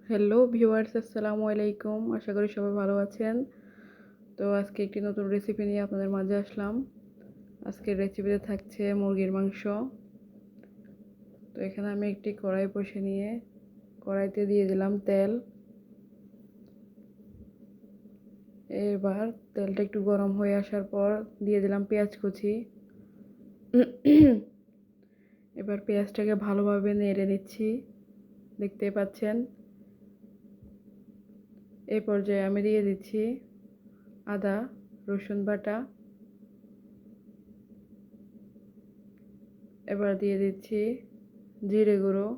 Hello viewers, আসসালামু আলাইকুম। আশা করি সবাই ভালো আছেন। তো আজকে একটি নতুন রেসিপি নিয়ে আপনাদের মাঝে আসলাম। আজকের রেসিপিতে থাকছে মুরগির মাংস। তো এখানে আমি একটি কড়াই বসে নিয়ে কড়াইতে দিয়ে দিলাম তেল। এবার তেলটা একটু গরম হয়ে আসার পর দিয়ে দিলাম পেঁয়াজ কুচি। এবার পেঁয়াজটাকে ভালোভাবে নেড়ে নিচ্ছি, দেখতে পাচ্ছেন। এই পর্যায়ে আমি দিয়ে দিচ্ছি আদা রসুন বাটা। এবার দিয়ে দিচ্ছি জিরে গুঁড়ো।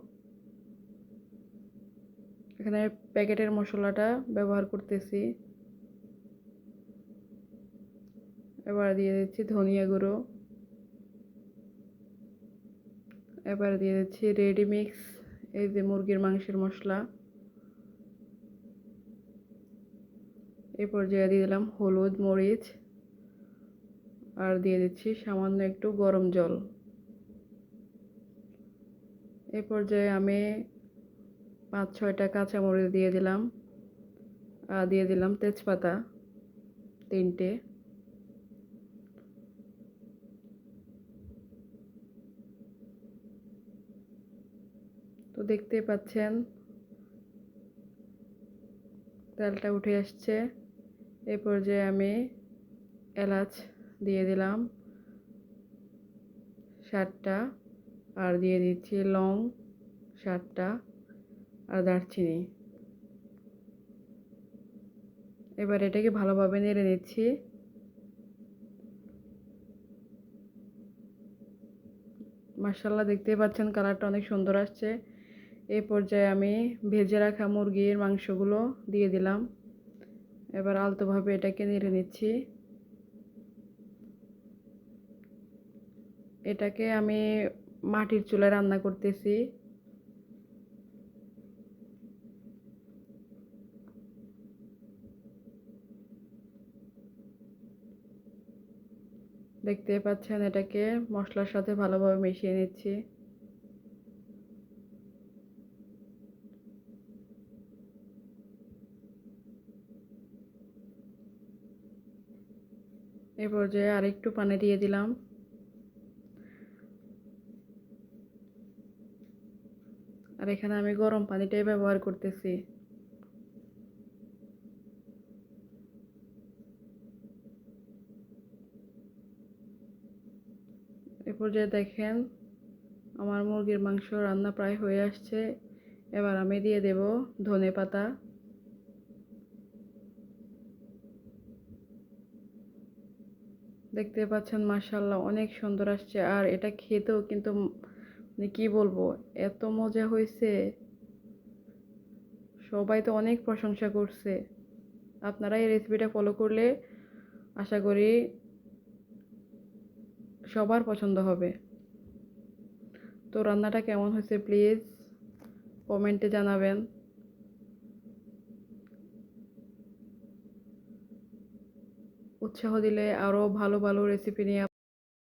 এখানে প্যাকেটের মশলাটা ব্যবহার করতেছি। এবার দিয়ে দিচ্ছি ধনিয়া গুঁড়ো। এবার দিয়ে দিচ্ছি রেডি মিক্স, এই যে মুরগির মাংসের মশলা। এই পর্যায়ে দিয়ে দিলাম হলুদ মরিচ, আর দিয়ে দিচ্ছি সামান্য একটু গরম জল। এই পর্যায়ে আমি 5-6টা কাঁচামরিচ দিয়ে দিলাম, আর দিয়ে দিলাম তেজপাতা 3টে। তো দেখতেই পাচ্ছেন তেলটা উঠে আসছে। এই পর্যায়ে আমি এলাচ দিয়ে দিলাম 7টা, আর দিয়ে দিচ্ছি লং 7টা, আর দারচিনি। এবার এটাকে ভালোভাবে নেড়ে নিচ্ছি। মাশাআল্লাহ, দেখতেই পাচ্ছেন কালারটা অনেক সুন্দর আসছে। এই পর্যায়ে আমি ভেজে রাখা মুরগির মাংসগুলো দিয়ে দিলাম। এবার আলতোভাবে এটাকে নেড়ে নিচ্ছি। এটাকে আমি মাটির চুলায় রান্না করতেছি। দেখতে পাচ্ছেন এটাকে মশলার সাথে ভালোভাবে মিশিয়ে নিচ্ছি। এই পর্যায়ে আরেকটু পানি দিয়ে দিলাম। আর এখানে আমি গরম পানিটাই ব্যবহার করতেছি। এই পর্যায়ে দেখেন আমার মুরগির মাংস রান্না প্রায় হয়ে আসছে। এবার আমি দিয়ে দেব ধনেপাতা। দেখতে পাচ্ছেন মাশাআল্লাহ অনেক সুন্দর আসছে, আর এটা খেতেও কিন্তু মানে কি বলবো, এত মজা হয়েছে। সবাই তো অনেক প্রশংসা করছে। আপনারা এই রেসিপিটা ফলো করলে আশা করি সবার পছন্দ হবে। তো রান্নাটা কেমন হয়েছে প্লিজ কমেন্টে জানাবেন। উৎসাহ দিলে আরও ভালো ভালো রেসিপি নিয়ে